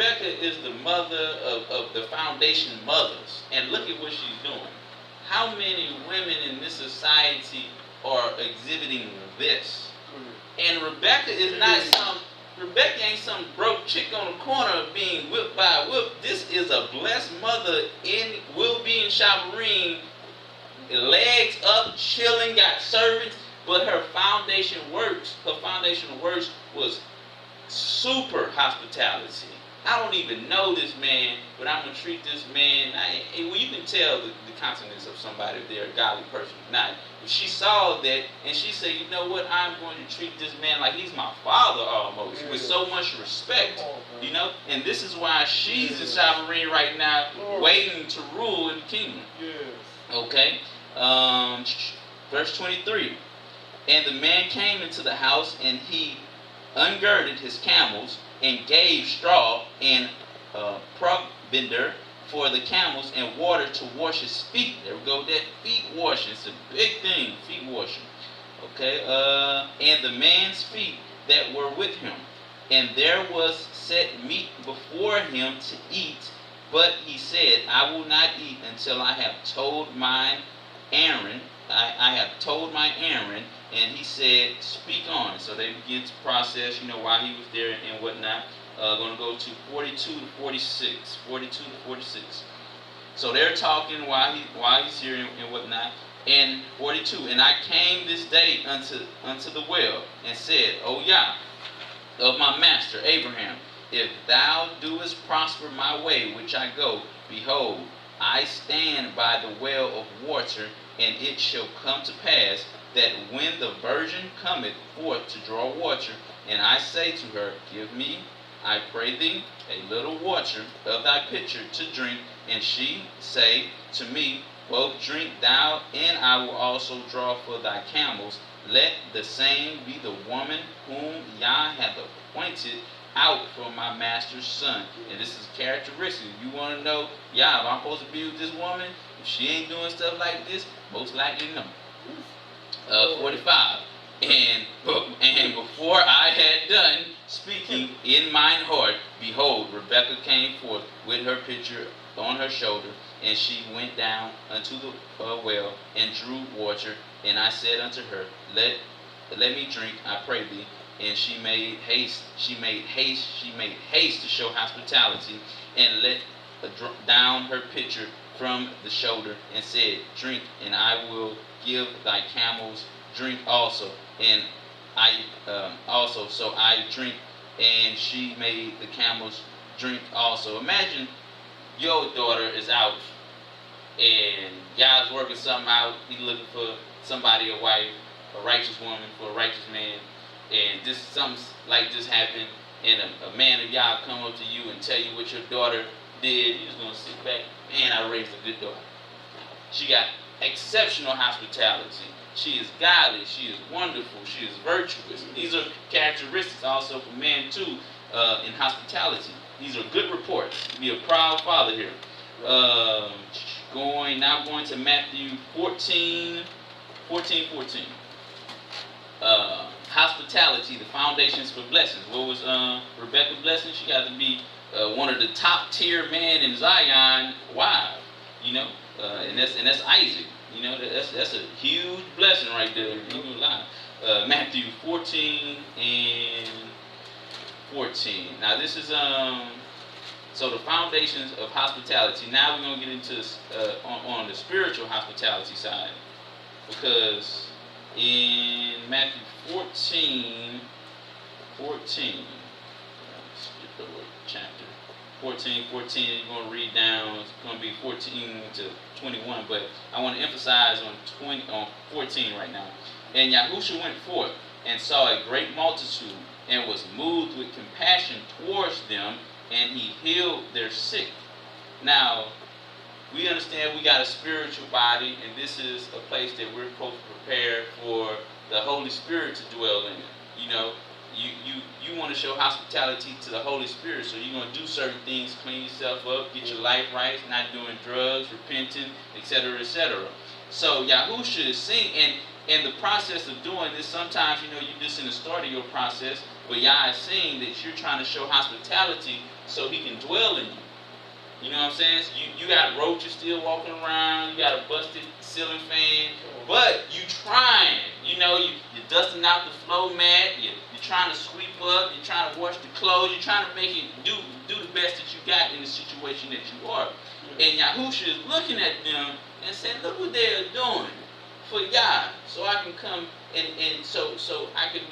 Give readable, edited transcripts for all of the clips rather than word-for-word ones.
Rebecca is the mother of the foundation mothers. And look at what she's doing. How many women in this society are exhibiting this? And Rebecca is not Rebecca ain't some broke chick on the corner being whipped by a whip. This is a blessed mother will be in Shabarim, legs up, chilling, got servants, but her foundation works. Her foundational works was super hospitality. I don't even know this man, but I'm going to treat this man. Well, you can tell the countenance of somebody if they're a godly person or not. But she saw that, and she said, you know what, I'm going to treat this man like he's my father almost, with so much respect, you know. And this is why she's in Shabarim right now, waiting to rule in the kingdom. Okay. Verse 23. And the man came into the house, and he ungirded his camels, and gave straw and provender for the camels, and water to wash his feet. There we go, that feet washing. It's a big thing, feet washing. Okay, and the man's feet that were with him. And there was set meat before him to eat, but he said, I will not eat until I have told mine Aaron. I have told my Aaron. And he said, speak on. So they begin to process, you know, while he was there and whatnot. Going to go to 42 to 46. 42 to 46. So they're talking while he's here and whatnot. And 42. And I came this day unto the well, and said, O Yah, of my master Abraham, if thou doest prosper my way which I go, behold, I stand by the well of water, and it shall come to pass that when the virgin cometh forth to draw water, and I say to her, give me, I pray thee, a little water of thy pitcher to drink, and she say to me, both drink thou, and I will also draw for thy camels. Let the same be the woman whom Yah hath appointed out for my master's son. And this is characteristic. You want to know, Yah, if I'm supposed to be with this woman, if she ain't doing stuff like this, most likely no. 45. And before I had done speaking in mine heart, behold, Rebekah came forth with her pitcher on her shoulder, and she went down unto the well and drew water. And I said unto her, let me drink, I pray thee. And she made haste to show hospitality, and let down her pitcher from the shoulder, and said, drink, and I will give thy camels drink also. And I also, so I drink, and she made the camels drink also. Imagine your daughter is out, and God's working something out. He's looking for somebody, a wife, a righteous woman for a righteous man, and this something like this happened, and a man of Yah come up to you and tell you what your daughter did. You're just gonna sit back. Man, I raised a good daughter. She got exceptional hospitality. She is godly. She is wonderful. She is virtuous. These are characteristics also for man too in hospitality. These are good reports. Be a proud father here. Going to Matthew 14. Hospitality, the foundations for blessings. What was Rebecca blessing? She got to be one of the top tier men in Zion wives, you know, and that's Isaac. You know, that's a huge blessing right there. You ain't gonna lie. Matthew 14 and 14. Now this is so the foundations of hospitality. Now we're gonna get into on the spiritual hospitality side, because in Matthew 14, skip over chapter 14, you're going to read down. It's going to be 14 to 21, but I want to emphasize on 14 right now. And Yahushua went forth and saw a great multitude, and was moved with compassion towards them, and he healed their sick. Now, we understand we got a spiritual body, and this is a place that we're supposed to prepare for the Holy Spirit to dwell in. You know, you want to show hospitality to the Holy Spirit, so you're going to do certain things, clean yourself up, get your life right, not doing drugs, repenting, etc., etc. So Yahusha is seeing, and in the process of doing this, sometimes, you know, you're just in the start of your process, But Yah is saying that you're trying to show hospitality so He can dwell in you. You know what I'm saying? So you got roaches still walking around. You got a busted ceiling fan. But you trying. You're dusting out the floor mat. You're trying to sweep up. You're trying to wash the clothes. You're trying to make it do the best that you got in the situation that you are. And Yahusha is looking at them and saying, look what they are doing for Yah. So I can come and so I can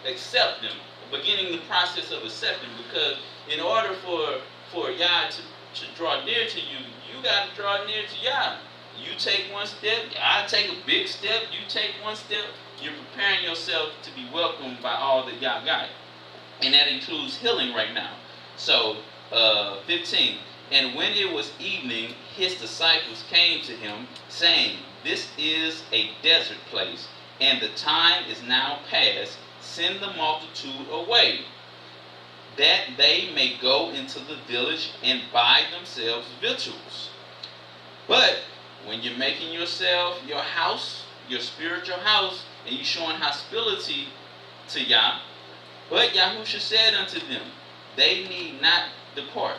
accept them. Beginning the process of accepting, because in order for Yah to draw near to you, you got to draw near to Yah. You take one step, I take a big step, you take one step, you're preparing yourself to be welcomed by all that Yah got. And that includes healing right now. So, 15. And when it was evening, his disciples came to him, saying, this is a desert place, and the time is now past. Send the multitude away, that they may go into the village and buy themselves victuals. But when you're making yourself your house, your spiritual house, and you're showing hospitality to Yah, but Yahusha said unto them, they need not depart.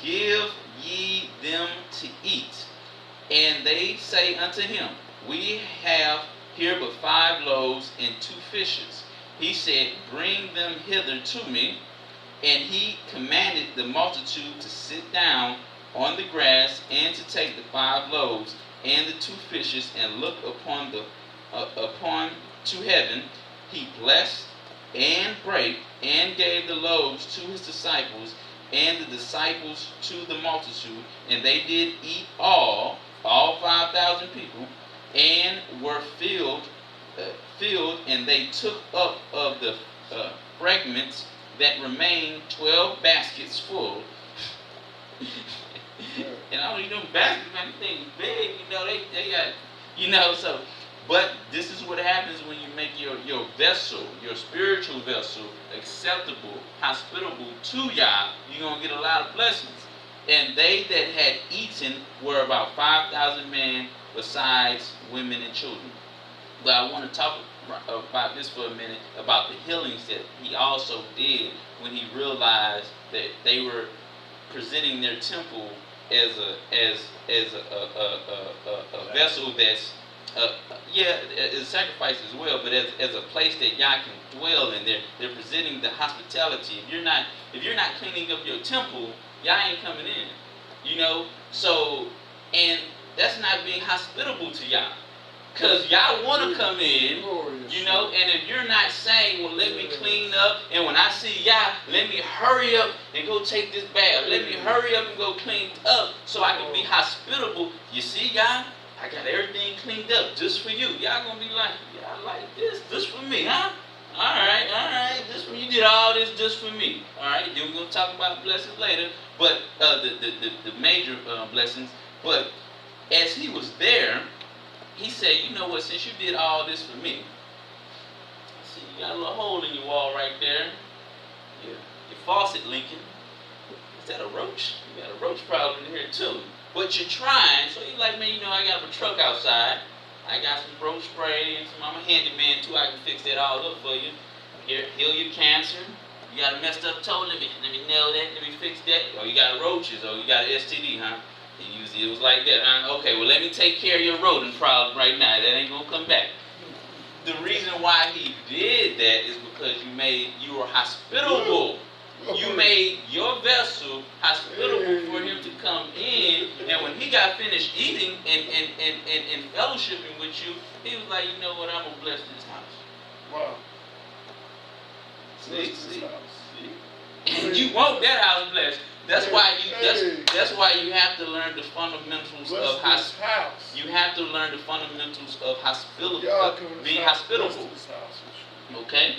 Give ye them to eat. And they say unto him, we have here but 5 loaves and 2 fishes. He said, bring them hither to me. And he commanded the multitude to sit down on the grass, and to take the 5 loaves and the 2 fishes, and look upon to heaven. He blessed and brake, and gave the loaves to his disciples, and the disciples to the multitude. And they did eat all 5,000 people, and were filled, and they took up of the fragments that remained 12 baskets full. And I don't even know baskets, man, things big, they got, so. But this is what happens when you make your vessel, your spiritual vessel, acceptable, hospitable to Yah. You're going to get a lot of blessings. And they that had eaten were about 5,000 men, besides women and children. But I want to talk about this for a minute, about the healings that he also did when he realized that they were presenting their temple as a vessel that's as a sacrifice as well, but as a place that Yah can dwell in. They're presenting the hospitality. If you're not cleaning up your temple, Yah ain't coming in. So, and that's not being hospitable to Yah. Because Yah want to come in, and if you're not saying, well, let me clean up, and when I see Yah, let me hurry up and go take this bath. Let me hurry up and go clean up so I can be hospitable. You see, Yah, I got everything cleaned up just for you. Y'all going to be like, yeah, I like this for me, huh? All right, you did all this just for me. All right, then we're going to talk about blessings later, but the major blessings. But as he was there, he said, you know what, since you did all this for me, see, you got a little hole in your wall right there. Your faucet leaking. Is that a roach? You got a roach problem in here too. But you're trying, so you're like, man, I got a truck outside. I got some roach spray, and I'm a handyman too. I can fix that all up for you. Heal your cancer. You got a messed up toe, let me nail that, let me fix that. Or you got roaches, or you got an STD, huh? And usually it was like that, huh? Okay, well, let me take care of your rodent problem right now. That ain't gonna come back. The reason why he did that is because you were hospitable. You made your vessel hospitable for him to come in, and when he got finished eating and fellowshipping with you, he was like, you know what, I'm gonna bless this house. Wow. See? And you want that house blessed. That's why you have to learn the fundamentals of hospitality. You have to learn the fundamentals of hospitality, being hospitable. Okay.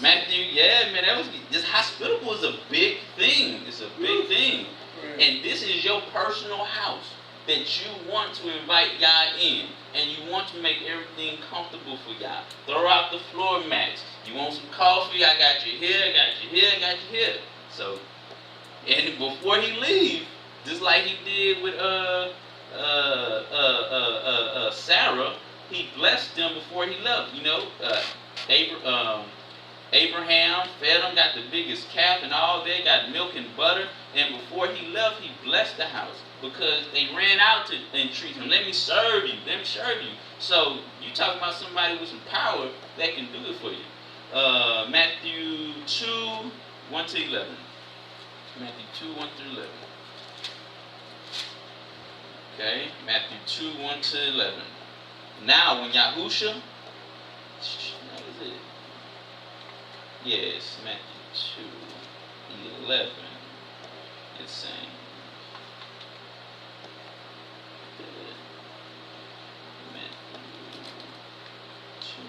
Matthew, that was just hospitable is a big thing. It's a big thing. And this is your personal house that you want to invite Yah in, and you want to make everything comfortable for Yah. Throw out the floor mats. You want some coffee? I got you here, I got you here, I got you here. So, and before he leave, just like he did with Sarah, he blessed them before he left. Abraham fed them, got the biggest calf and all that, got milk and butter. And before he left, he blessed the house because they ran out to entreat him. Let me serve you. Let me serve you. So you talking about somebody with some power that can do it for you. Matthew 2, 1 to 11. Matthew 2, 1 through 11. Okay, Matthew 2, 1 to 11. Now when Yahusha, what is it? Yes, Matthew 2, 11. It's saying, Matthew 2,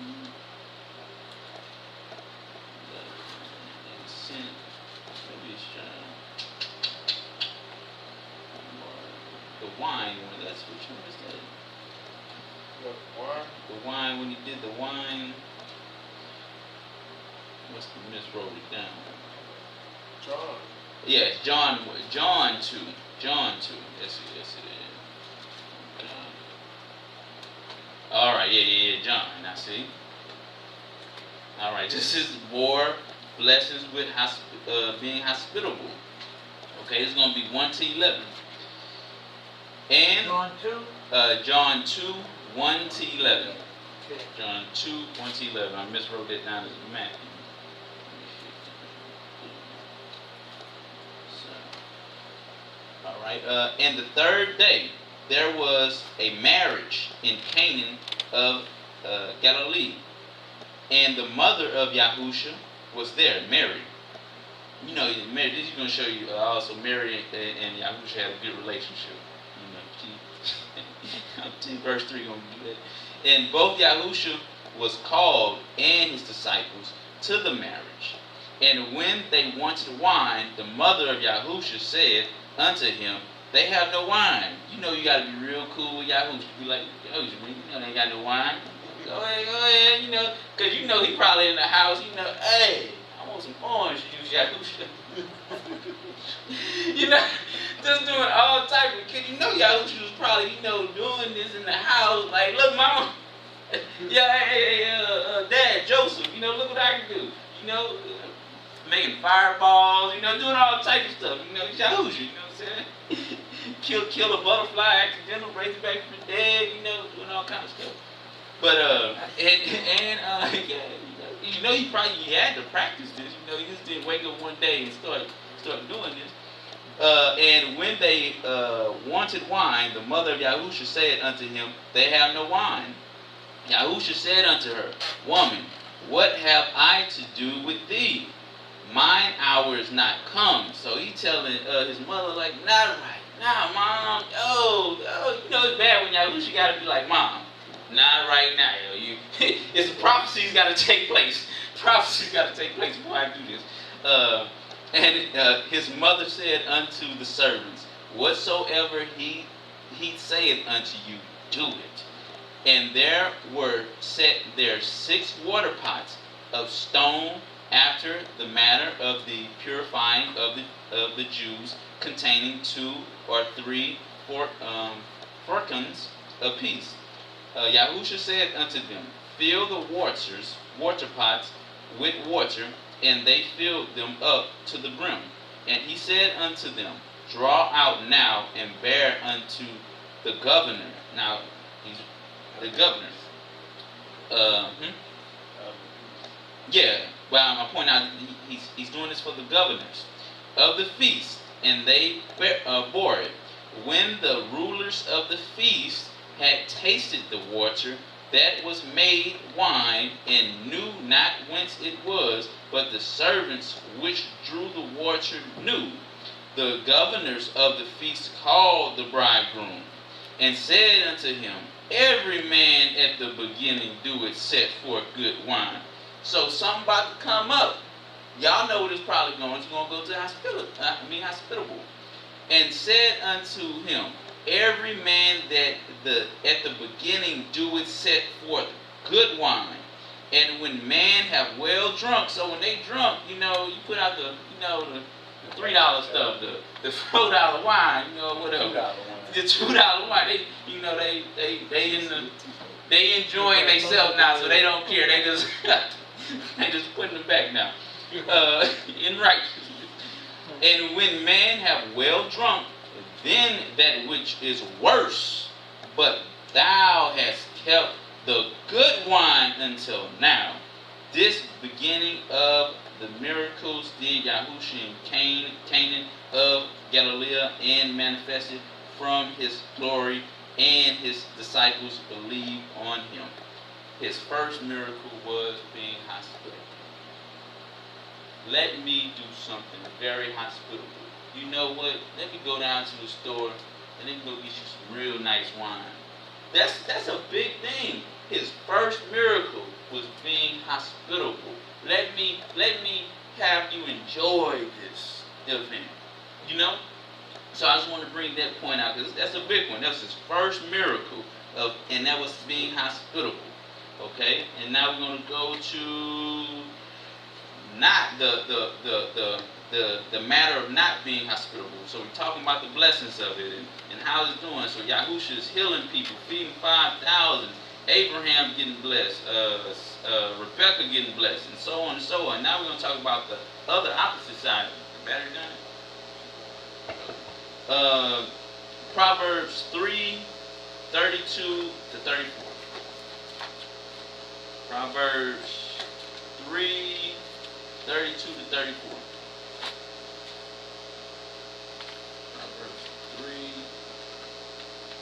11. And sent, maybe it's the wine one. That's which one is that? What, wine? The wine, when he did the wine. Must have miswrote it down. John. Yes, John 2. John 2. Yes, it is. John. All right, yeah, John. Now see. All right, this is more blessings with being hospitable. Okay, it's going to be 1 to 11. And John 2? John 2, 1 to 11. Okay. John 2, 1 to 11. I miswrote that down as Matthew. All right. And the third day, there was a marriage in Canaan of Galilee, and the mother of Yahusha was there, Mary. You know, Mary. This is going to show you also Mary and Yahusha had a good relationship. You know, verse 3 going to do that. And both Yahusha was called and his disciples to the marriage. And when they wanted wine, the mother of Yahusha said unto him, they have no wine. You know you got to be real cool with Yahusha. Be like, Yahusha, you know they ain't got no wine. Go ahead, you know, because you know he probably in the house, you know, hey, I want some orange juice, Yahusha. You know, just doing all type of kids. You know Yahusha was probably, you know, doing this in the house. Like, look, mama, yeah, hey, Dad, Joseph, you know, look what I can do. You know, making fireballs, you know, doing all type of stuff. You know, Yahusha, you know what I'm saying? kill a butterfly accidental, raise it back from the dead, you know, doing all kind of stuff. But yeah, you know, he had to practice this. You know, he just didn't wake up one day and start doing this. And when they wanted wine, the mother of Yahusha said unto him, they have no wine. Yahusha said unto her, Woman, what have I to do with thee? Mine hour is not come. So he telling his mother, like, not right. Nah, Mom. Oh, you know it's bad when Yahusha got to be like, Mom, not right now. It's a prophecy's got to take place. Prophecy's got to take place before I do this. And his mother said unto the servants, whatsoever he saith unto you, do it. And there were set there 6 water pots of stone after the manner of the purifying of the Jews, containing 2 or 3 firkins apiece. Yahusha said unto them, fill the water pots with water, and they filled them up to the brim. And he said unto them, draw out now and bear unto the governor. Now, he's the governor. Yeah, well, I'm pointing out he's doing this for the governors of the feast, and they bore it. When the rulers of the feast had tasted the water that was made wine, and knew not whence it was, but the servants which drew the water knew, the governors of the feast called the bridegroom, and said unto him, every man at the beginning doeth set forth good wine. So something about to come up. Y'all know what it's probably going. It's going to go to hospitable. And said unto him, every man that at the beginning doeth set forth good wine. And when man have well drunk, so when they drunk, you know, you put out the $3 stuff, the $4 wine, you know, whatever. The $2 wine. They, you know, they enjoying themselves now, so they don't care. They just They just putting them back now. In righteousness. And when man have well drunk, then that which is worse, but thou hast kept the good wine until now. This beginning of the miracles did Yahushua in Canaan of Galilee, and manifested from his glory, and his disciples believed on him. His first miracle was being hospitable. Let me do something very hospitable. You know what? Let me go down to the store and let me go get you some real nice wine. That's a big thing. His first miracle was being hospitable. Let me have you enjoy this event. You know? So I just want to bring that point out because that's a big one. That's his first miracle and that was being hospitable. Okay? And now we're going to go to not the matter of not being hospitable. So we're talking about the blessings of it and how it's doing. So Yahushua is healing people, feeding 5,000, Abraham getting blessed, Rebecca getting blessed, and so on and so on. Now we're going to talk about the other opposite side. The battery done? Proverbs 3:32 to 34. Proverbs 3:32 to 34. Proverbs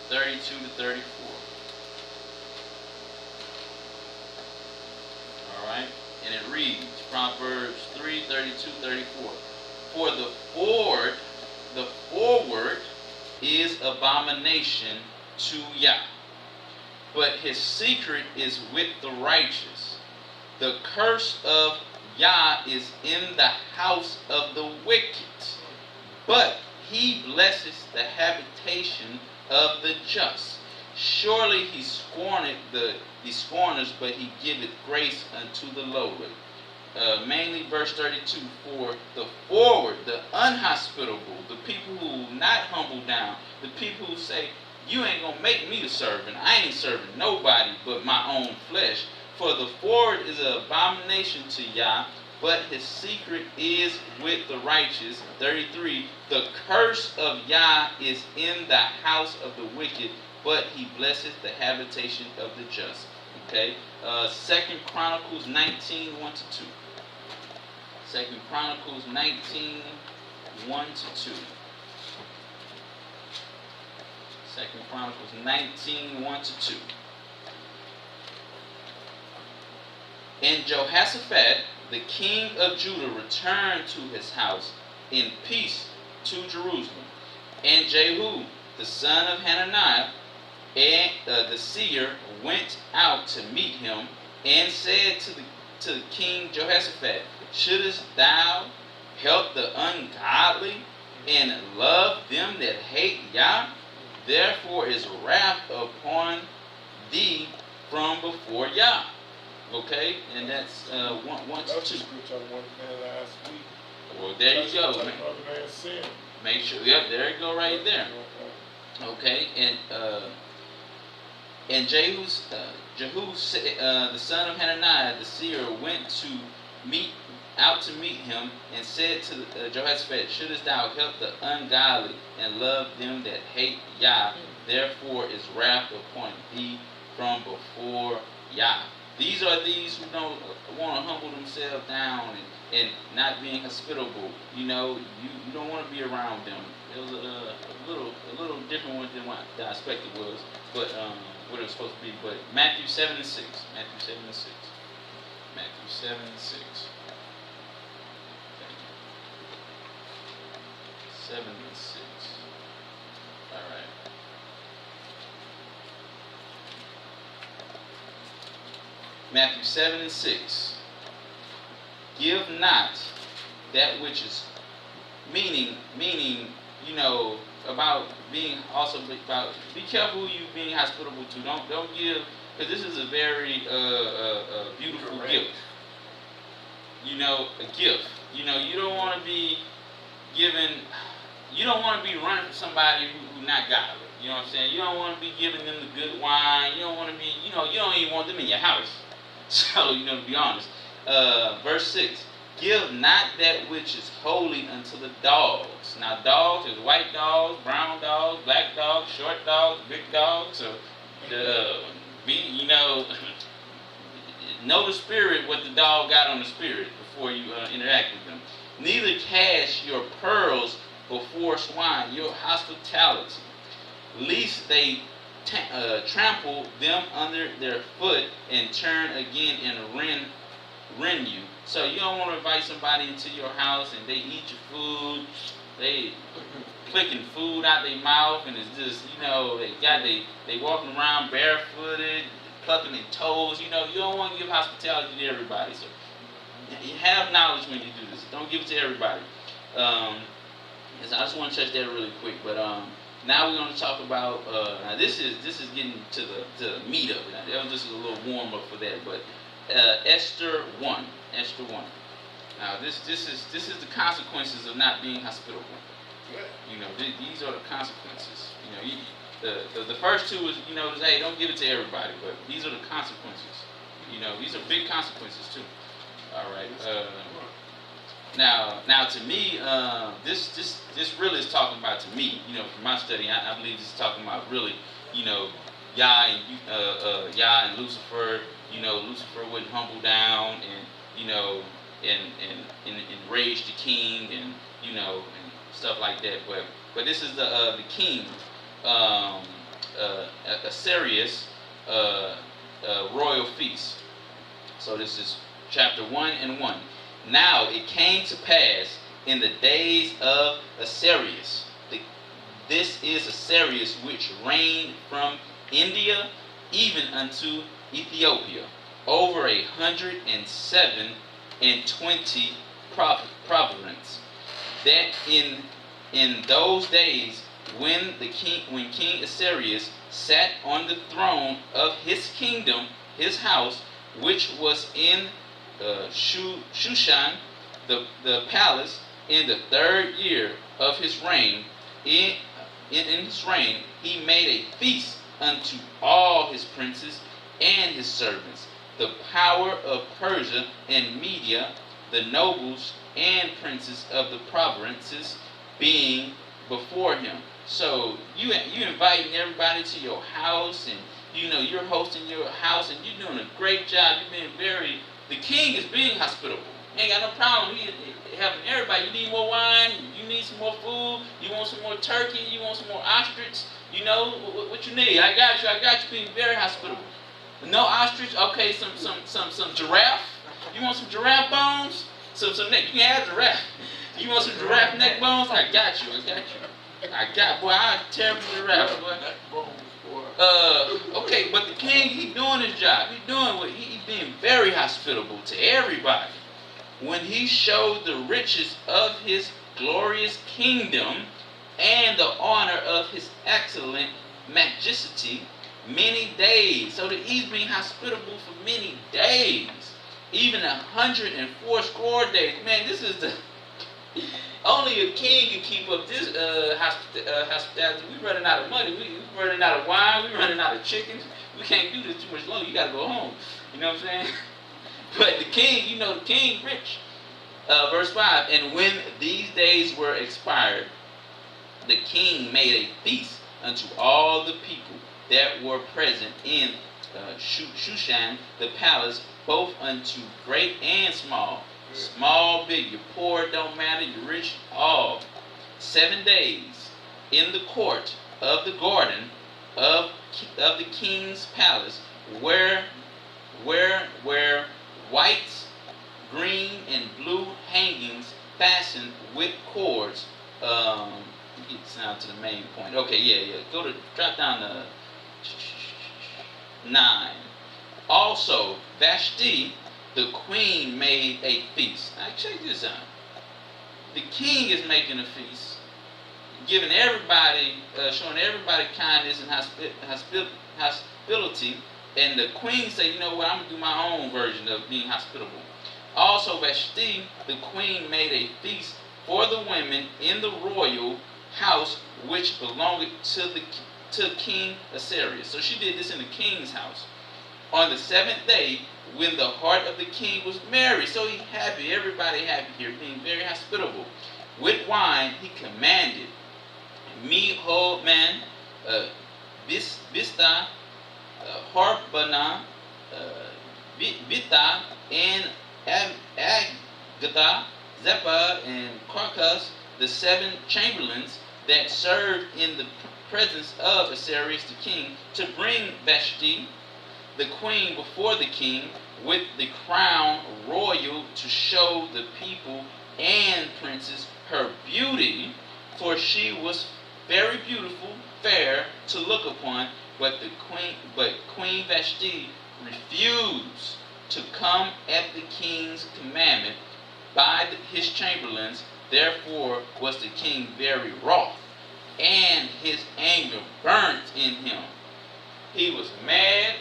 3:32 to 34. Alright? And it reads, Proverbs 3:32, 34. For the forward is abomination to Yah, but his secret is with the righteous. The curse of Yah is in the house of the wicked, but he blesses the habitation of the just. Surely he scorneth the scorners, but he giveth grace unto the lowly. Mainly verse 32, for the forward, the unhospitable, the people who will not humble down, the people who say, you ain't going to make me a servant. I ain't serving nobody but my own flesh. For the forward is an abomination to Yah, but his secret is with the righteous. 33, the curse of Yah is in the house of the wicked, but he blesseth the habitation of the just. Okay? 2 Chronicles 19, 1 to 2. 2 Chronicles 19, 1 to 2. 2 Chronicles 19, 1 to 2. And Jehoshaphat, the king of Judah, returned to his house in peace to Jerusalem. And Jehu, the son of Hananiah, and the seer, went out to meet him, and said to King Jehoshaphat, shouldest thou help the ungodly and love them that hate Yah? Therefore is wrath upon thee from before Yah. Okay, and that's 1 to 2. Last week. Well, there you go. Make sure. Yep, there you go, right there. Okay, and Jehu, the son of Hananiah, the seer, went out to meet him, and said to Jehoshaphat, shouldest thou help the ungodly and love them that hate Yah? Therefore is wrath upon thee from before Yah. These are these who don't want to humble themselves down and not being hospitable. You know, you don't want to be around them. It was a little different one than what I expected was, but what it was supposed to be. But Matthew 7 and 6. Matthew 7 and 6. Matthew 7 and 6. 7 and 6. All right. Matthew 7 and 6. Give not that which is meaning, you know, about being also about be careful who you being hospitable to. Don't give, because this is a very beautiful gift. You know, a gift. You know, you don't want to be giving. You don't want to be running for somebody who not godly. You know what I'm saying? You don't want to be giving them the good wine. You don't want to be, you know, you don't even want them in your house. So, you know, to be honest. Verse 6. Give not that which is holy unto the dogs. Now dogs is white dogs, brown dogs, black dogs, short dogs, big dogs. So know the spirit, what the dog got on the spirit before you interact with them. Neither cast your pearls before swine, your hospitality, lest they trample them under their foot and turn again and rend you. So you don't want to invite somebody into your house and they eat your food, they clicking food out their mouth, and it's just, they walking around barefooted, plucking their toes. You don't want to give hospitality to everybody. So you have knowledge when you do this. Don't give it to everybody. I just want to touch that really quick, but now we're going to talk about. Now this is getting to the meat of it. That was just a little warm up for that, but Esther 1. Esther 1. Now this is the consequences of not being hospitable. These are the consequences. The first two is hey, don't give it to everybody, but these are the consequences. These are big consequences too. All right. Now to me, this really is talking about, to me, from my study, I believe this is talking about really, Yah and Lucifer. Lucifer wouldn't humble down and enrage the king and stuff like that. But this is the king, Assyrius royal feast. So this is chapter 1 and 1. Now it came to pass in the days of Assyrius. This is Assyrius which reigned from India even unto Ethiopia, over 127 provinces. That in those days when King Assyrius sat on the throne of his kingdom, his house, which was in Shushan, the palace, in the 3rd year of his reign, in his reign, he made a feast unto all his princes and his servants, the power of Persia and Media, the nobles and princes of the provinces, being before him. So you inviting everybody to your house, and you're hosting your house, and you're doing a great job. The king is being hospitable. Ain't got no problem. He having everybody. You need more wine. You need some more food. You want some more turkey. You want some more ostrich. What you need. I got you. Being very hospitable. No ostrich. Okay, some giraffe. You want some giraffe bones? Some neck. You can have giraffe. You want some giraffe neck bones? I got you. Boy, I tear the giraffe, boy. Okay, but the king, he doing his job. He being very hospitable to everybody. When he showed the riches of his glorious kingdom and the honor of his excellent majesty many days. So that he's being hospitable for many days. Even 104 days. Man, this is the... Only a king can keep up this hospitality. We running out of money. We running out of wine. We running out of chickens. We can't do this too much longer. You got to go home. You know what I'm saying? But the king, the king rich. Verse 5, and when these days were expired, the king made a feast unto all the people that were present in Shushan, the palace, both unto great and small. Small, big, you're poor, don't matter, you're rich, all. 7 days in the court of the garden of the king's palace, where white, green, and blue hangings fastened with cords. Get down to the main point. Okay, yeah. Drop down to 9. Also, Vashti, the queen, made a feast. Now check this out. The king is making a feast, giving everybody, showing everybody kindness and hospitality. And the queen said, you know what, I'm going to do my own version of being hospitable. Also, Vashti, the queen, made a feast for the women in the royal house, which belonged to King Assyrius. So she did this in the king's house. on the 7th day, when the heart of the king was merry. So he happy, everybody happy here, being very hospitable. With wine he commanded me whole man, Bista, Harbana, Bita, and Agatha, Zepha, and Carcas, the 7 chamberlains that served in the presence of Asterius the king, to bring Vashti, the queen, before the king, with the crown royal, to show the people and princes her beauty, for she was very beautiful, fair to look upon. But Queen Vashti refused to come at the king's commandment by his chamberlains. Therefore was the king very wroth, and his anger burnt in him. He was mad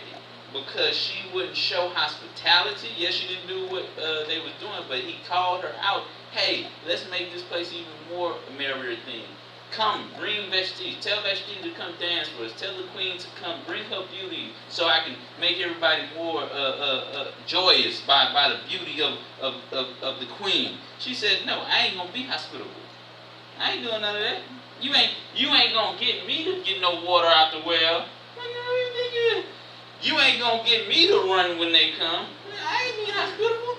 because she wouldn't show hospitality. Yes, she didn't do what they was doing, but he called her out. Hey, let's make this place even more merrier thing. Come, bring Vashti. Tell Vashti to come dance for us. Tell the queen to come, bring her beauty, so I can make everybody more joyous by the beauty of the queen. She said, no, I ain't gonna be hospitable. I ain't doing none of that. You ain't gonna get me to get no water out the well. You ain't gonna get me to run when they come. I ain't being hospitable.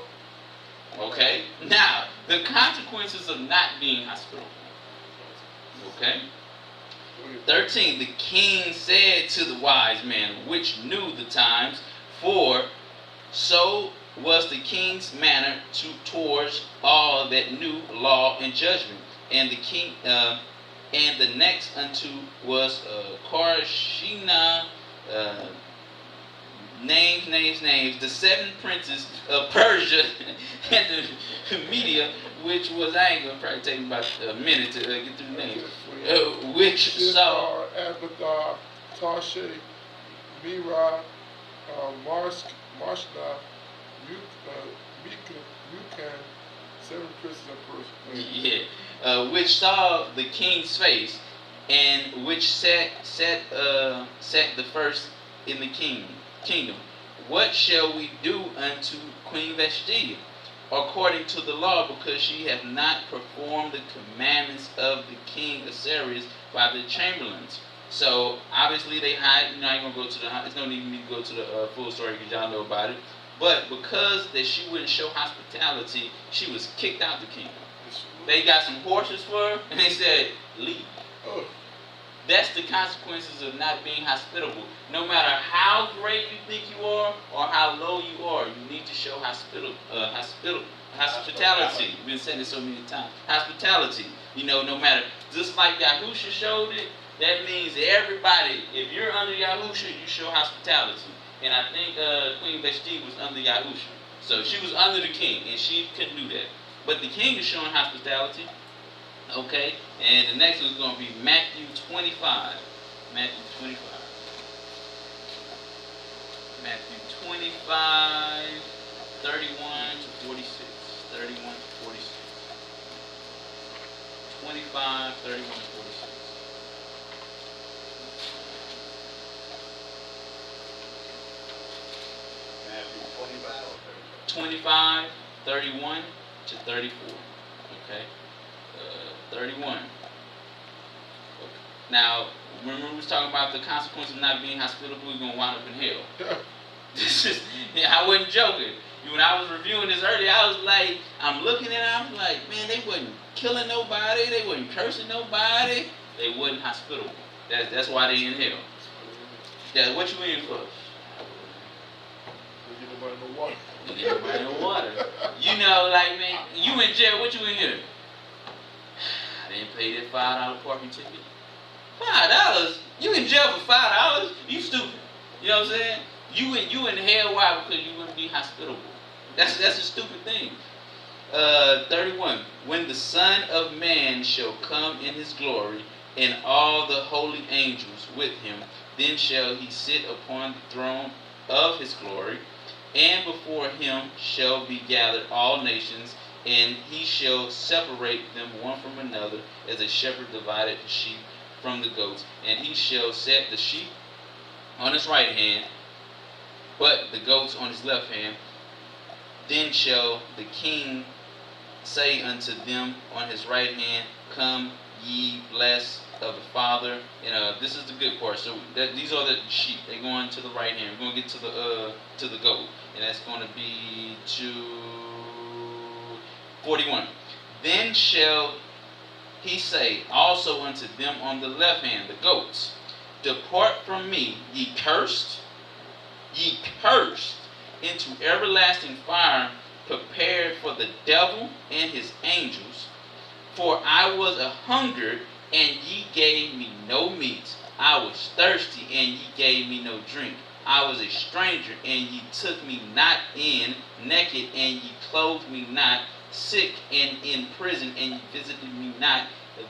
Okay? Now, the consequences of not being hospitable. Okay? 13. The king said to the wise man, which knew the times, for so was the king's manner towards all that knew law and judgment. And the king, and the next unto was Karshina, names, the 7 princes of Persia and the Media, which was, I ain't gonna probably take about a minute to get through the names, which saw Abathar, Tarshe, Mira, Marshna, Mukan, 7 princes of Persia. Yeah, which saw the king's face, and which sat the first in the kingdom. What shall we do unto Queen Vashti according to the law, because she hath not performed the commandments of the king Asterius by the chamberlains? So obviously they hide. I ain't gonna go to the. It's no need for me to go to the full story because y'all know about it. But because that she wouldn't show hospitality, she was kicked out the kingdom. They got some horses for her, and they said, leave. That's the consequences of not being hospitable. No matter how great you think you are or how low you are, you need to show hospitality. We've been saying it so many times. Hospitality. No matter, just like Yahusha showed it, that means that everybody, if you're under Yahusha, you show hospitality. And I think Queen Vashti was under Yahusha. So she was under the king, and she couldn't do that. But the king is showing hospitality. Okay, and the next one is going to be Matthew 25. Matthew 25. Matthew 25, 31 to 46. 31 to 46. 25, 31 to 46. Matthew 25 or 25, 31 to 34. Okay. 31. Now, remember we was talking about the consequence of not being hospitable, we're going to wind up in hell. I wasn't joking. When I was reviewing this earlier, I was like, I'm looking at it, I was like, man, they wasn't killing nobody, they wasn't cursing nobody, they wasn't hospitable. That's why they in hell. That's what you in for? Get nobody no water. Get nobody no water. Like, man, you in jail, what you in here? I didn't pay that $5 parking ticket. $5? You in jail for $5? You stupid. You know what I'm saying? You in hell, why? Because you wouldn't be hospitable. That's a stupid thing. 31. When the Son of Man shall come in his glory, and all the holy angels with him, then shall he sit upon the throne of his glory, and before him shall be gathered all nations, and he shall separate them one from another, as a shepherd divided the sheep from the goats. And he shall set the sheep on his right hand, but the goats on his left hand. Then shall the king say unto them on his right hand, Come, ye blessed of the Father. And this is the good part. So these are the sheep. They're going to the right hand. We're going to get to the goat, and that's going to be to 41. Then shall he say also unto them on the left hand, the goats, Depart from me, ye cursed, into everlasting fire, prepared for the devil and his angels. For I was a hungered, and ye gave me no meat. I was thirsty, and ye gave me no drink. I was a stranger, and ye took me not in, naked, and ye clothed me not, sick and in prison, and ye visited me not.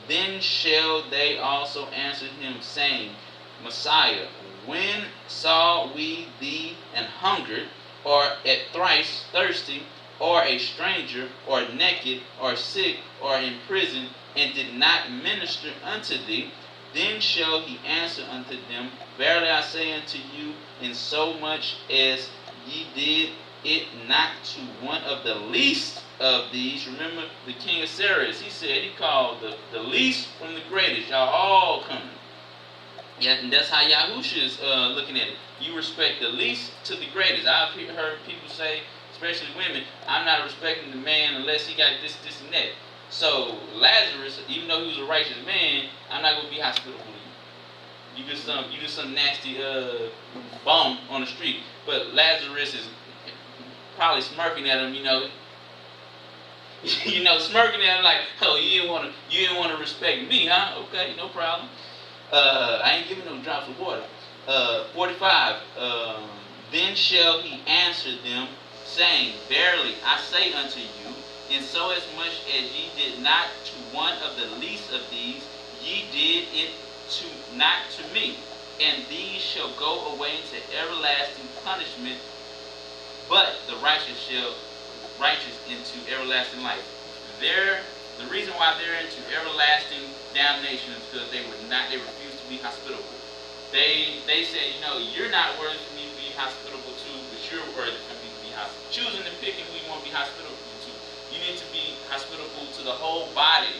Then shall they also answer him, saying, Messiah, when saw we thee an hungered, or at thrice thirsty, or a stranger, or naked, or sick, or in prison, and did not minister unto thee? Then shall he answer unto them, Verily I say unto you, insomuch as ye did it not to one of the least of these. Remember the king of Cyrus, he said, he called the least from the greatest. Y'all all coming. Yeah, and that's how Yahusha is looking at it. You respect the least to the greatest. I've heard people say, especially women, I'm not respecting the man unless he got this, and that. So Lazarus, even though he was a righteous man, I'm not going to be hospitable to you. You just some nasty bum on the street. But Lazarus is probably smirking at him, smirking at him like, oh, you didn't want to respect me, huh? Okay, no problem. I ain't giving no drops of water. 45. Then shall he answer them, saying, Verily I say unto you, and so as much as ye did not to one of the least of these, ye did it not to me. And these shall go away into everlasting punishment, but the righteous into everlasting life. The reason why they're into everlasting damnation is because they refused to be hospitable. They said, you're not worthy for me to be hospitable to, but you're worthy for me to be hospitable. Choosing and picking who you want to be hospitable to. You need to be hospitable to the whole body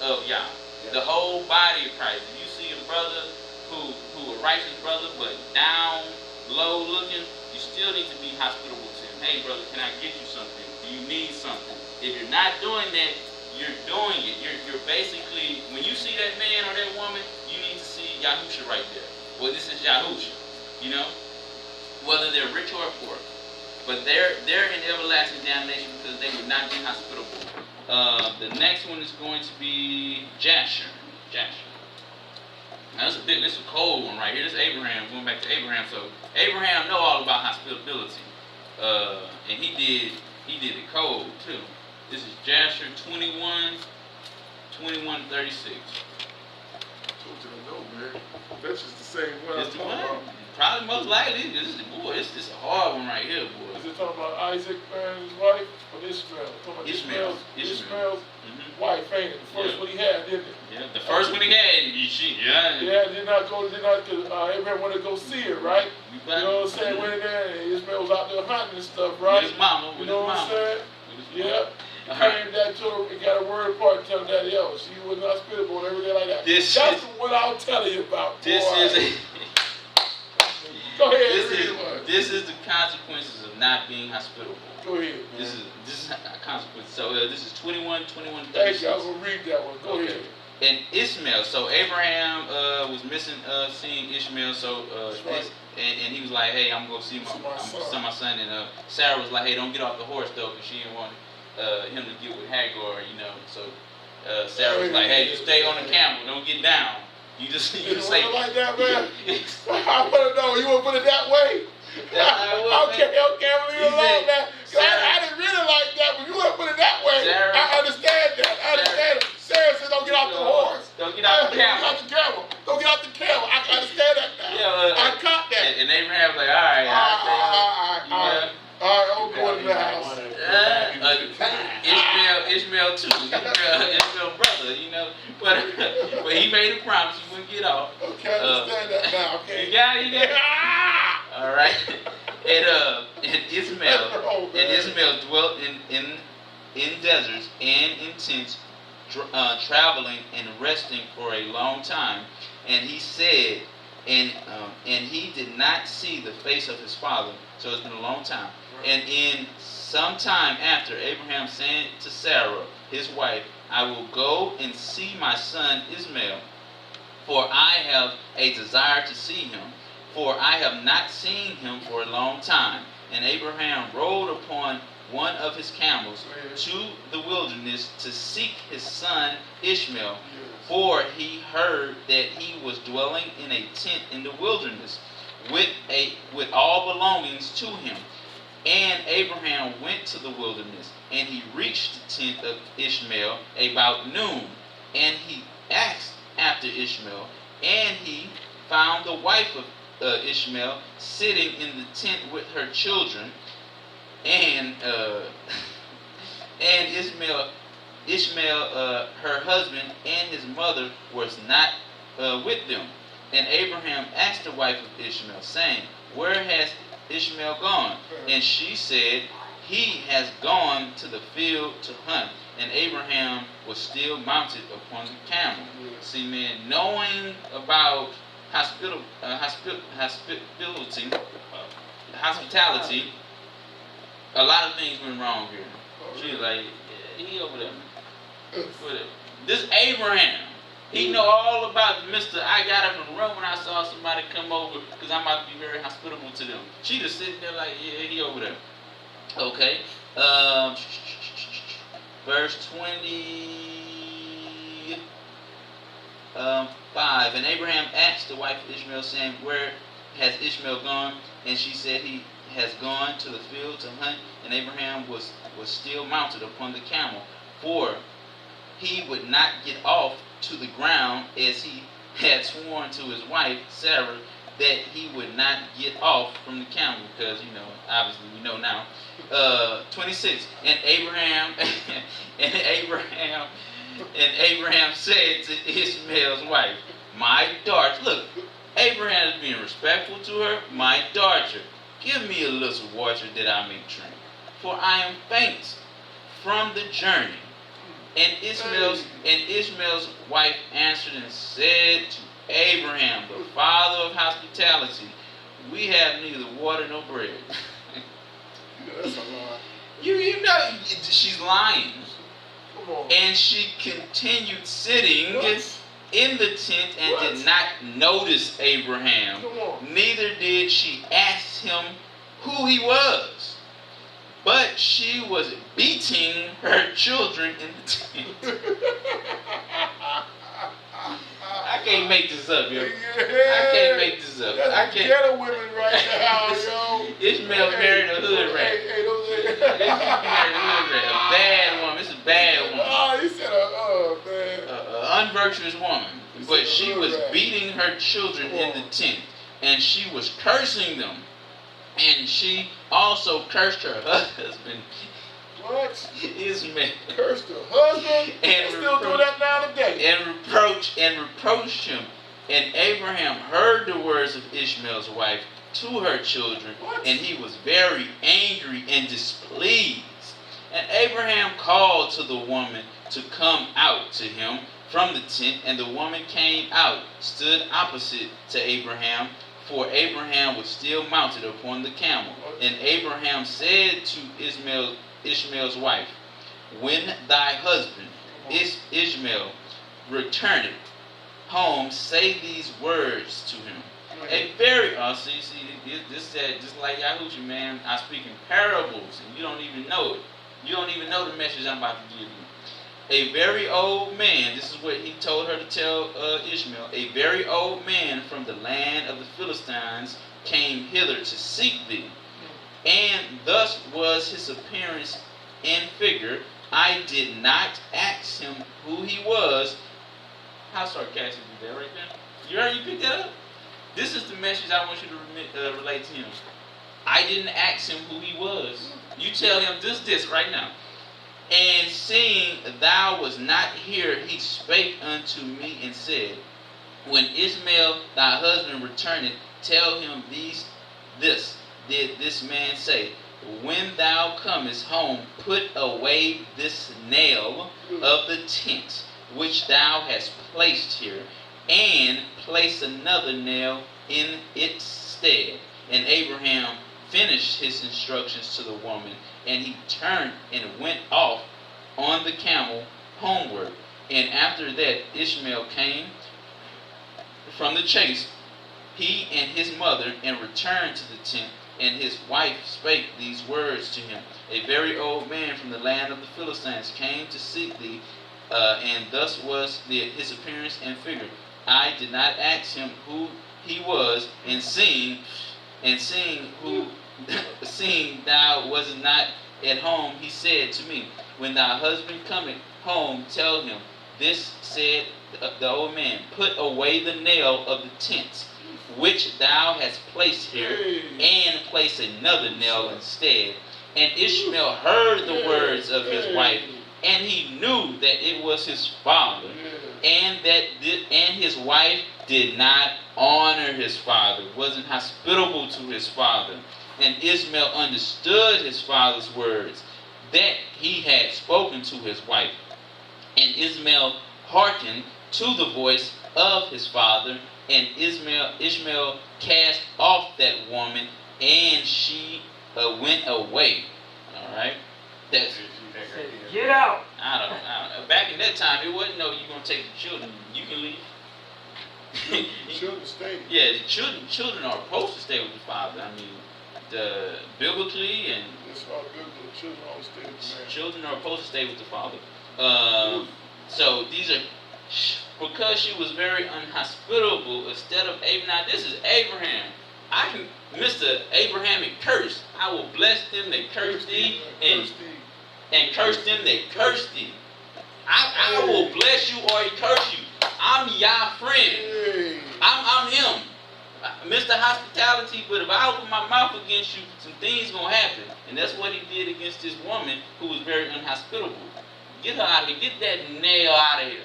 of Yah. Yeah. The whole body of Christ. If you see a brother who a righteous brother, but down, low looking, you still need to be hospitable to him. Hey brother, can I get you something? Do you need something? If you're not doing that, you're doing it. You're basically, when you see that man or that woman, you need to see Yahusha right there. Well, this is Yahusha, whether they're rich or poor. But they're in everlasting damnation because they would not be hospitable. The next one is going to be Jasher. Now this is a cold one right here. This is Abraham, going back to Abraham. So Abraham know all about hospitability. And he did it cold too. This is Jasher 21:36. Told you to know, man. That's just the same one I'm talking about. Probably most likely. This is a hard one right here, boy. Is it talking about Isaac and his wife or Ishmael? Talking about Ishmael's wife, ain't it? The first one he had, didn't it? Yeah, the first one he had. Abraham wanted to go see her, right? You know what I'm saying? Went in there and Ishmael was out there hunting and stuff, right? With his mama. You know what I'm saying? Yeah. He came back to her and got a word apart and tell daddy else. She wasn't hospitable and everything like that. That's what I'll tell you about. Go ahead. This is the consequences of not being hospitable. Go ahead. This is a consequence. So this is 21:36. Thank you. I was gonna read that one. Go ahead. And Ishmael. So Abraham was missing seeing Ishmael. So and he was like, hey, I'm gonna see my son. And Sarah was like, hey, don't get off the horse though, because she didn't want him to get with Hagar, So Sarah was like, hey, you stay on the camel, don't get down. You just say like that, man. I want to know. You want to put it that way? Okay, I'm leave it alone, man. I didn't really like that, but you want to put it that way. Sarah, I understand that. I understand it. Sarah said, don't get off the horse. Don't get off the camel. Don't get off the camel. I understand that now. I caught that. And Abraham was like, all right. All right, I'm going to the house. Ishmael too. Ishmael brother, But he made a promise he wouldn't get off. Okay, I understand that now. Okay. You got it? All right. And Ishmael dwelt in deserts and in tents, traveling and resting for a long time. And he said, and he did not see the face of his father. So it's been a long time. And in some time after, Abraham said to Sarah, his wife, I will go and see my son Ishmael, for I have a desire to see him, for I have not seen him for a long time. And Abraham rode upon one of his camels to the wilderness to seek his son Ishmael, for he heard that he was dwelling in a tent in the wilderness with all belongings to him. And Abraham went to the wilderness, and he reached the tent of Ishmael about noon, and he asked after Ishmael, and he found the wife of Ishmael sitting in the tent with her children, and Ishmael, her husband, and his mother was not with them. And Abraham asked the wife of Ishmael, saying, Where has Ishmael gone? And she said, He has gone to the field to hunt. And Abraham was still mounted upon the camel. See, man, knowing about hospitality, a lot of things went wrong here. She was like, he over there. This Abraham, he know all about Mr. I got up and run when I saw somebody come over because I'm about to be very hospitable to them. She just sitting there like, yeah, he over there. Okay. Verse 25. And Abraham asked the wife of Ishmael, saying, Where has Ishmael gone? And she said, He has gone to the field to hunt. And Abraham was still mounted upon the camel, for he would not get off to the ground, as he had sworn to his wife Sarah that he would not get off from the camel, because obviously we know now. 26. And Abraham said to Ishmael's wife, My daughter, look, Abraham is being respectful to her. My daughter, give me a little water that I may drink, for I am faint from the journey. And Ishmael's wife answered and said to Abraham, the father of hospitality, We have neither water nor bread. That's a lie. You know she's lying. Come on. And she continued sitting in the tent and did not notice Abraham. Come on. Neither did she ask him who he was. But she was beating her children in the tent. I can't make this up, yo. Yeah. I can't make this up. That's I can't. ghetto women right now, yo. Ishmael married a hood rat. Married a hood rat. A bad woman. It's a bad woman. Oh, you said man. An unvirtuous woman. But she was beating her children in the tent. And she was cursing them. And she also cursed her husband. What? Ishmael. Cursed her husband? And still do that now today. And reproached him. And Abraham heard the words of Ishmael's wife to her children. What? And he was very angry and displeased. And Abraham called to the woman to come out to him from the tent. And the woman came out, stood opposite to Abraham, for Abraham was still mounted upon the camel. And Abraham said to Ishmael's wife, When thy husband Ishmael returneth home, say these words to him. A very this said just like Yahushua, man, I speak in parables and you don't even know it. You don't even know the message I'm about to give you. A very old man, this is what he told her to tell Ishmael, a very old man from the land of the Philistines came hither to seek thee. And thus was his appearance and figure. I did not ask him who he was. How sarcastic is that right there? You already picked that up? This is the message I want you to relate to him. I didn't ask him who he was. You tell him this right now. And seeing thou was not here, he spake unto me and said, When Ishmael thy husband returneth, tell him this. did this man say, when thou comest home, put away this nail of the tent which thou hast placed here, and place another nail in its stead. And Abraham finished his instructions to the woman, and he turned and went off on the camel homeward. And after that Ishmael came from the chase, he and his mother, and returned to the tent. And his wife spake these words to him, a very old man from the land of the Philistines came to seek thee, and thus was his appearance and figure. I did not ask him who he was, and seeing thou wasn't not at home, he said to me, when thy husband cometh home, tell him, this said the old man, put away the nail of the tent which thou hast placed here, and place another nail instead. And Ishmael heard the words of his wife, and he knew that it was his father, and his wife did not honor his father, wasn't hospitable to his father. And Ishmael understood his father's words that he had spoken to his wife. And Ishmael hearkened to the voice of his father, and Ishmael cast off that woman, and she went away. All right, that's get out. I don't know. Back in that time, it wasn't no, you're gonna take the children, you can leave. Children stay. Yeah, the children are supposed to stay with the father. I mean, biblically and It's all biblical. Children always stay with the man. children are supposed to stay with the father. So these are, because she was very unhospitable. Instead of Abraham, now this is Abraham. I can, Mr. Abrahamic curse. I will bless them that curse thee, and curse them that curse thee. I will bless you or curse you. I'm your friend. I'm him. Mr. Hospitality, but if I open my mouth against you, some things gonna happen. And that's what he did against this woman who was very unhospitable. Get her out of here. Get that nail out of here.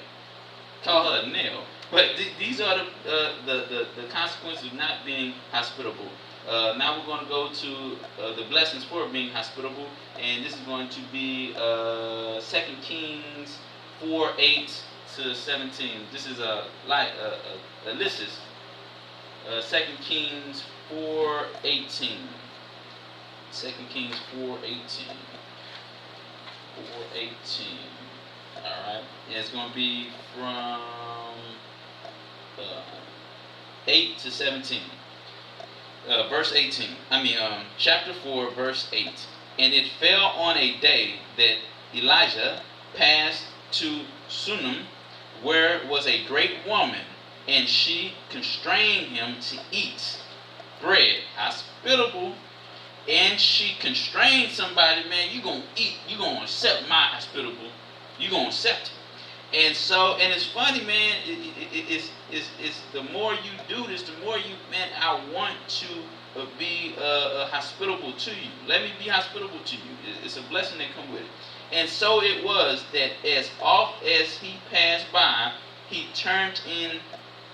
Call her a nail. But these are the consequences of not being hospitable. Now we're going to go to the blessings for being hospitable, and this is going to be 2 Kings 4:8 to 17. This is a list. 2 Kings 4:18. 2 Kings 4:18. 4:18. All right, and it's going to be from 8 to 17. Verse 18. Chapter 4, verse 8. And it fell on a day that Elijah passed to Shunem, where was a great woman, and she constrained him to eat bread, hospitable. And she constrained somebody, man, you gonna eat, you gonna accept my hospitable, you gonna accept it. And so, and it's funny, man, it's the more you do this, the more you, man, I want to be hospitable to you. Let me be hospitable to you. It's a blessing that comes with it. And so it was that as oft as he passed by, he turned in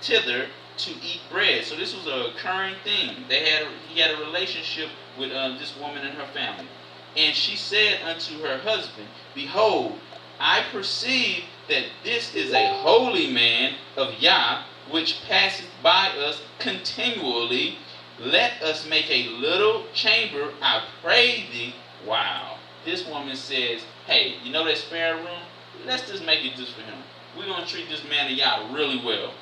thither to eat bread. So this was a recurring thing. He had a relationship with this woman and her family. And she said unto her husband, behold, I perceive that this is a holy man of Yah, which passeth by us continually. Let us make a little chamber, I pray thee. Wow. This woman says, hey, you know that spare room? Let's just make it just for him. We're going to treat this man of Yah really well.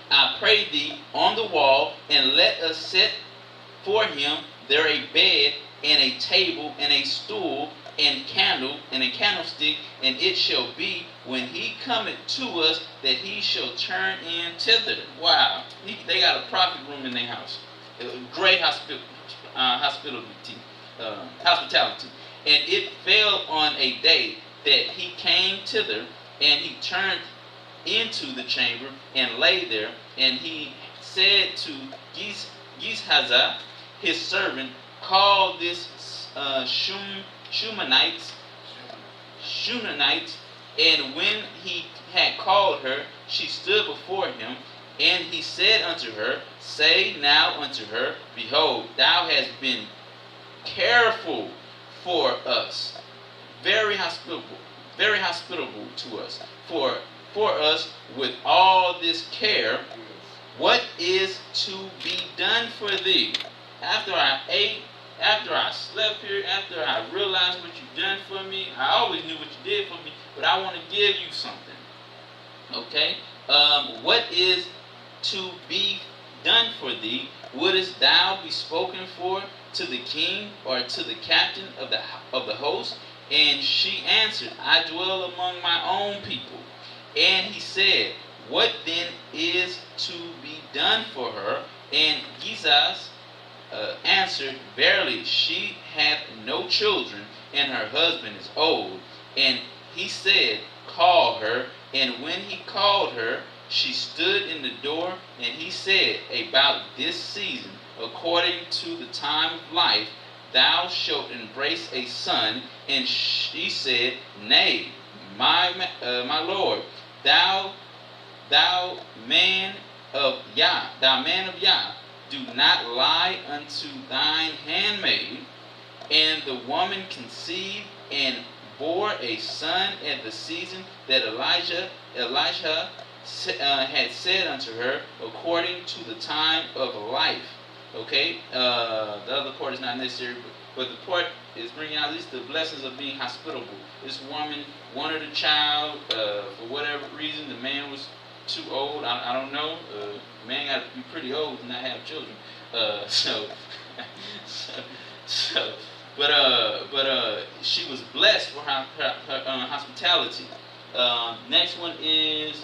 I pray thee on the wall, and let us set for him there a bed, and a table, and a stool, and candle, and a candlestick, and it shall be when he cometh to us that he shall turn in thither. Wow. They got a prophet room in their house. Great hospitality. And it fell on a day that he came thither, and he turned into the chamber and lay there, and he said to Gizhazah, his servant, call this Shumanite, and when he had called her, she stood before him, And he said unto her, Say now unto her, Behold, thou hast been careful for us, very hospitable to us, for us with all this care. What is to be done for thee? After I ate, after I slept here, after I realized what you've done for me, I always knew what you did for me, but I want to give you something. Okay? What is to be done for thee? Wouldest thou be spoken for to the king or to the captain of the host? And she answered, I dwell among my own people. And he said, What then is to be done for her? And Jesus answered, Verily, she hath no children, and her husband is old. And he said, Call her. And when he called her, she stood in the door. And he said, About this season, according to the time of life, thou shalt embrace a son. And she said, Nay, my Lord, thou man of Yah, do not lie unto thine handmaid. And the woman conceived and bore a son at the season that Elijah had said unto her, according to the time of life. Okay, the other part is not necessary, but the part is bringing out at least the blessings of being hospitable. This woman wanted a child for whatever reason. The man was too old. I don't know. Man got to be pretty old to not have children. But she was blessed for her hospitality. Next one is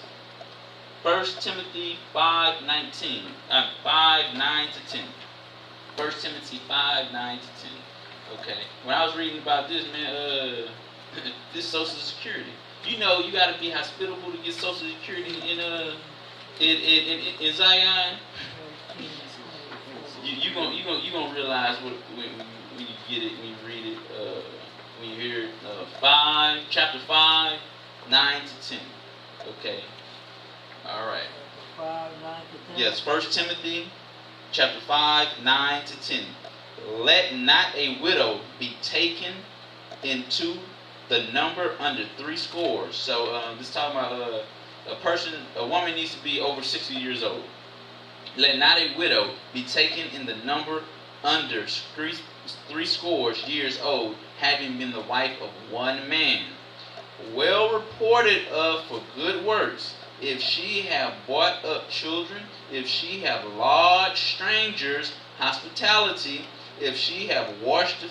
1 Timothy 5:19, 5:9 to 10. 1 Timothy 5:9 to 10. Okay. When I was reading about this, man, this Social Security. You know, you got to be hospitable to get Social Security in Zion. You gonna realize when you get it, when you read it, when you hear it. Chapter 5, 9 to 10. Okay. All right. 5, 9 to 10. Yes, 1 Timothy, chapter 5, 9 to 10. Let not a widow be taken into the number under 80. So this is talking about a woman needs to be over 60 years old. Let not a widow be taken in the number under 80 years old, having been the wife of one man, well reported of for good works. If she have brought up children, if she have lodged strangers, hospitality. If she have washed the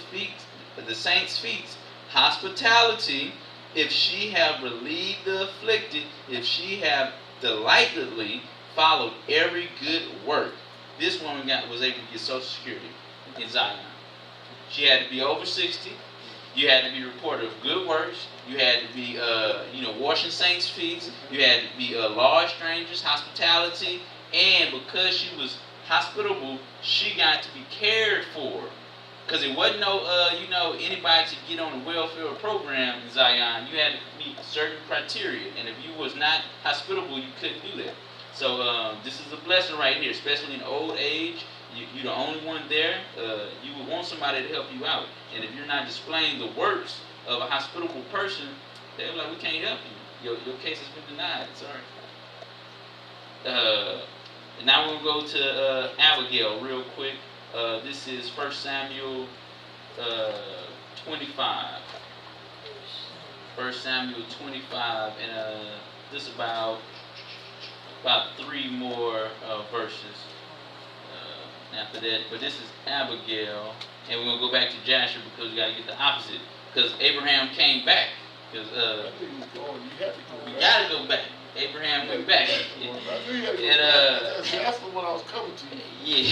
saints' feet, hospitality. If she have relieved the afflicted, if she have delightedly followed every good work. This woman was able to get Social Security in Zion. She had to be over 60. You had to be reported of good works. You had to be, washing saints' feet. You had to be large strangers, hospitality. And because she was hospitable, she got to be cared for. Because it wasn't anybody to get on the welfare program in Zion. You had to meet certain criteria. And if you was not hospitable, you couldn't do that. So this is a blessing right here, especially in old age. You're the only one there. You would want somebody to help you out. And if you're not displaying the works of a hospitable person, they're like, we can't help you. Your case has been denied. Sorry. Now we're going to go to Abigail real quick. This is 1 Samuel 25. 1 Samuel 25. And this is about 3 more verses after that. But this is Abigail. And we're going to go back to Joshua because we got to get the opposite. Because Abraham came back. Because we got to go back. Abraham went back. That's the one I was coming to. Yeah.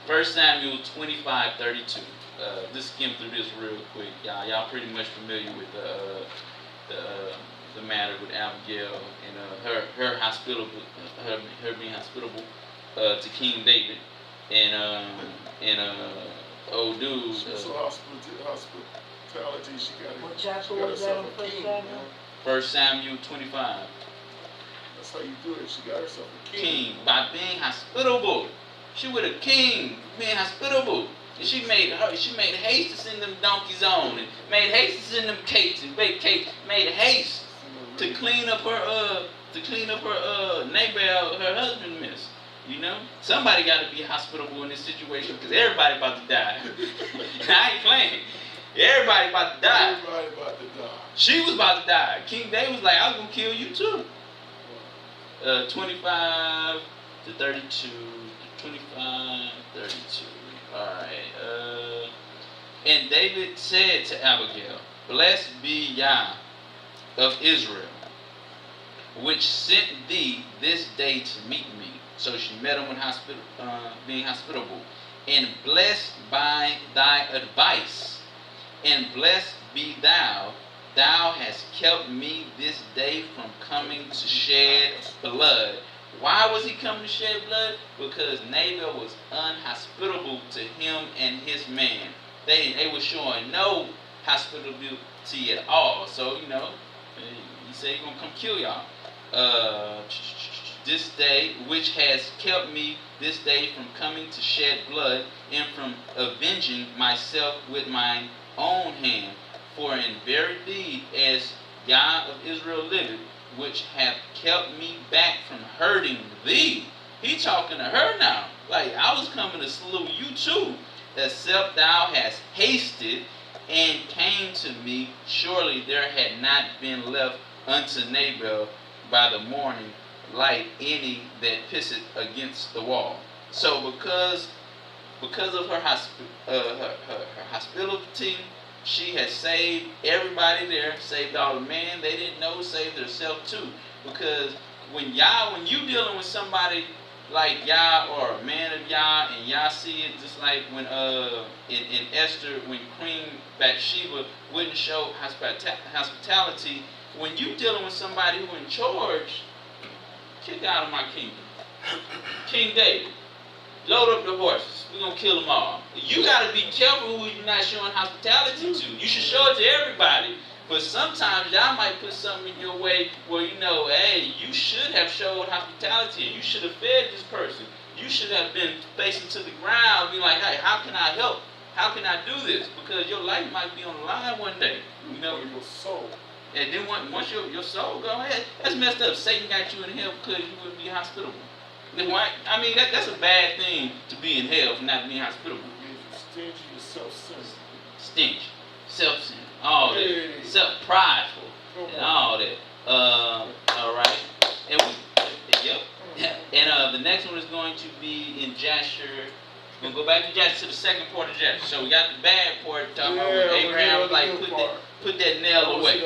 1 Samuel 25:32. Let's skim through this real quick. Y'all pretty much familiar with the matter with Abigail and her hospitable, her being hospitable to King David and old dude. So hospitality, she got it. What chapter was that in 1 Samuel? 1 Samuel 25. That's That's how you do it. She got herself a king by being hospitable. She with a king being hospitable. And she made haste to send them donkeys on, and made haste to send them cakes and baked cakes. Made haste to clean up her Nabal, her husband mess. You know, somebody got to be hospitable in this situation because everybody about to die. I ain't playing. Everybody about to die. Everybody about to die. She was about to die. King David was like, I was gonna kill you too. 25 to 32. 25, 32. Alright. And David said to Abigail, Blessed be Yah of Israel, which sent thee this day to meet me. So she met him with being hospitable. And blessed by thy advice, and blessed be thou, thou hast kept me this day from coming to shed blood. Why was he coming to shed blood? Because Nabal was unhospitable to him and his man. They were showing no hospitality at all. So, you know, he said he's going to come kill y'all. This day, which has kept me this day from coming to shed blood, and from avenging myself with mine own hand. For in very deed, as Yah of Israel liveth, which hath kept me back from hurting thee. He talking to her now. Like, I was coming to salute you too. Except thou hast hasted and came to me. Surely there had not been left unto Nabal by the morning light any that pisseth against the wall. So because of her hospitality, she has saved everybody there, saved all the men they didn't know, saved herself too. Because when you dealing with somebody like Yah or a man of Yah, and Yah see it just like when in Esther, when Queen Bathsheba wouldn't show hospitality, when you dealing with somebody who in charge, kick out of my kingdom. King David, load up the horses. We're going to kill them all. You got to be careful who you're not showing hospitality to. You should show it to everybody. But sometimes y'all might put something in your way where, you know, hey, you should have showed hospitality. You should have fed this person. You should have been facing to the ground, being like, hey, how can I help? How can I do this? Because your life might be on the line one day. You know, your soul. And then once your soul go ahead, that's messed up. Satan got you in hell because you wouldn't be hospitable. I mean, that's a bad thing to be in hell for not being hospitable. Stingy, you're self-centered. Stingy, self-centered, all that. Self-prideful, and all that. All right. And and the next one is going to be in Jasher. We're going to go back to Jasher, to the second part of Jasher. So we got the bad part talking about when Abraham was like, put that nail away.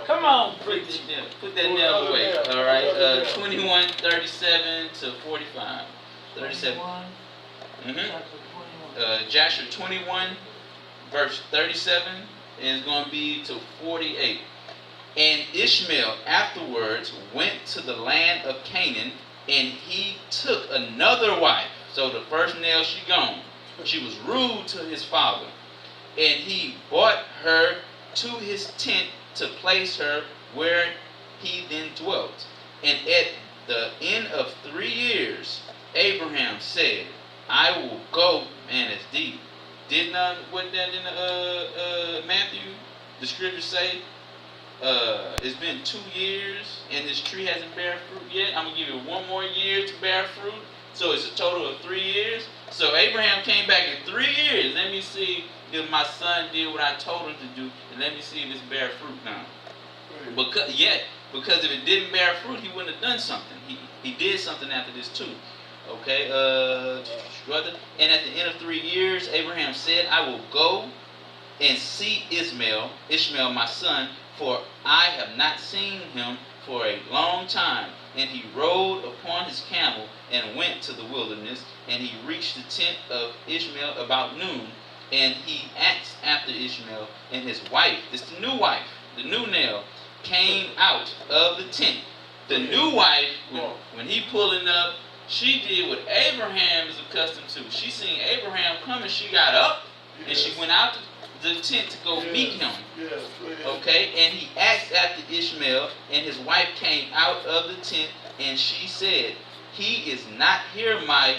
Come on, Put that nail away. All right. 21, 37 to 45. 37. Jasher 21, verse 37 is going to be to 48. And Ishmael afterwards went to the land of Canaan, and he took another wife. So the first nail, she gone. She was rude to his father. And he brought her to his tent to place her where he then dwelt. And at the end of 3 years, Abraham said, I will go. Man, it's deep. Did not what that in Matthew, the scripture say? It's been 2 years and this tree hasn't bear fruit yet. I'm gonna give it 1 more year to bear fruit. So it's a total of 3 years. So Abraham came back in 3 years. Let me see if my son did what I told him to do, and let me see if it's bear fruit now. Because if it didn't bear fruit, he wouldn't have done something. He did something after this too. Okay. And at the end of 3 years, Abraham said, I will go and see Ishmael my son, for I have not seen him for a long time. And he rode upon his camel and went to the wilderness, and he reached the tent of Ishmael about noon. And he asked after Ishmael, and his wife, this the new wife, the new nail, came out of the tent. The new wife, when he pulling up, she did what Abraham is accustomed to. She seen Abraham coming, she got up, and she went out the tent to go meet him. Okay, and he asked after Ishmael, and his wife came out of the tent And she said, He is not here, my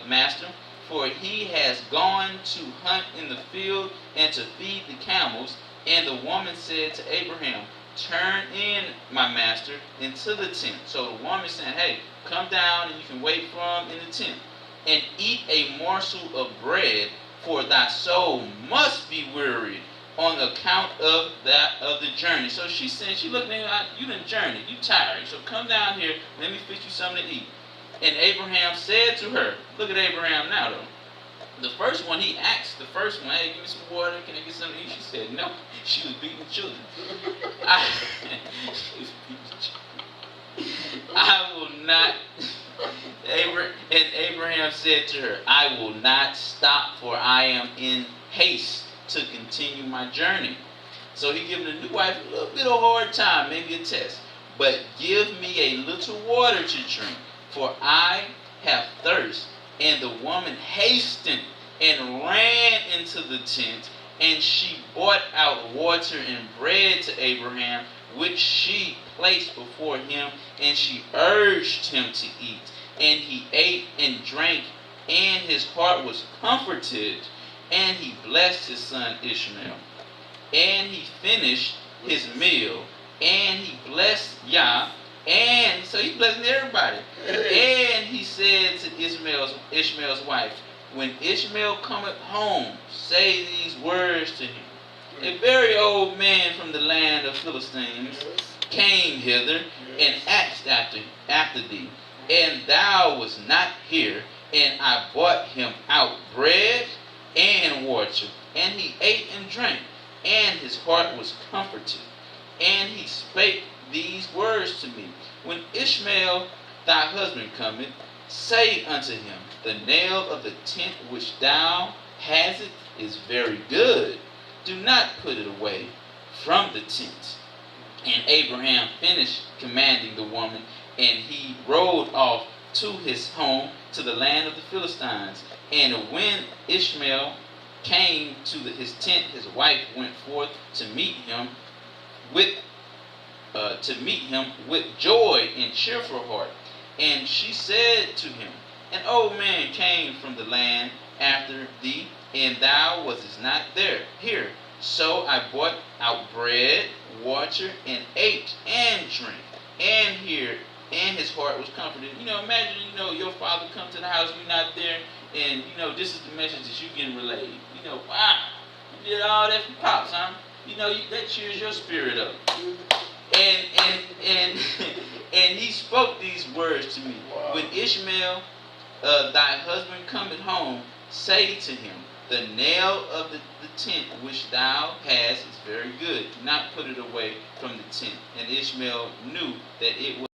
master, for he has gone to hunt in the field and to feed the camels. And the woman said to Abraham, Turn in, my master, into the tent. So the woman said, Hey, come down and you can wait for him in the tent. And eat a morsel of bread, for thy soul must be wearied on account of the journey. So she said, she looked at him, you done journey, you tired. So come down here, let me fix you something to eat. And Abraham said to her, look at Abraham now though. The first one, he asked the first one, hey, give me some water, can I get something to eat? She said, no. She was beating children. I will not. And Abraham said to her, I will not stop, for I am in haste to continue my journey. So he gave the new wife a little bit of a hard time, maybe a test. But give me a little water to drink, for I have thirst. And the woman hastened and ran into the tent, and she brought out water and bread to Abraham, which she placed before him, and she urged him to eat. And he ate and drank, and his heart was comforted, and he blessed his son Ishmael. And he finished his meal, and he blessed Yah, and so he blessed everybody. And he said to Ishmael's wife, when Ishmael cometh home, say these words to him. A very old man from the land of Philistines came hither and asked after thee, and thou wast not here, and I brought him out bread and water, and he ate and drank, and his heart was comforted. And he spake these words to me, when Ishmael thy husband cometh, say unto him, the nail of the tent which thou hast is very good. Do not put it away from the tent. And Abraham finished commanding the woman, and he rode off to his home, to the land of the Philistines. And when Ishmael came to his tent, his wife went forth to meet him with joy and cheerful heart. And she said to him, an old man came from the land after thee, and thou wast not here. So I brought out bread, water, and ate and drank. And his heart was comforted. Imagine, your father come to the house, you're not there, and, this is the message that you're getting relayed. Wow, you did all that for Pops, huh? That cheers your spirit up. And he spoke these words to me. Wow. When Ishmael, thy husband cometh home, say to him, the nail of the tent which thou hast is very good. Do not put it away from the tent. And Ishmael knew that it was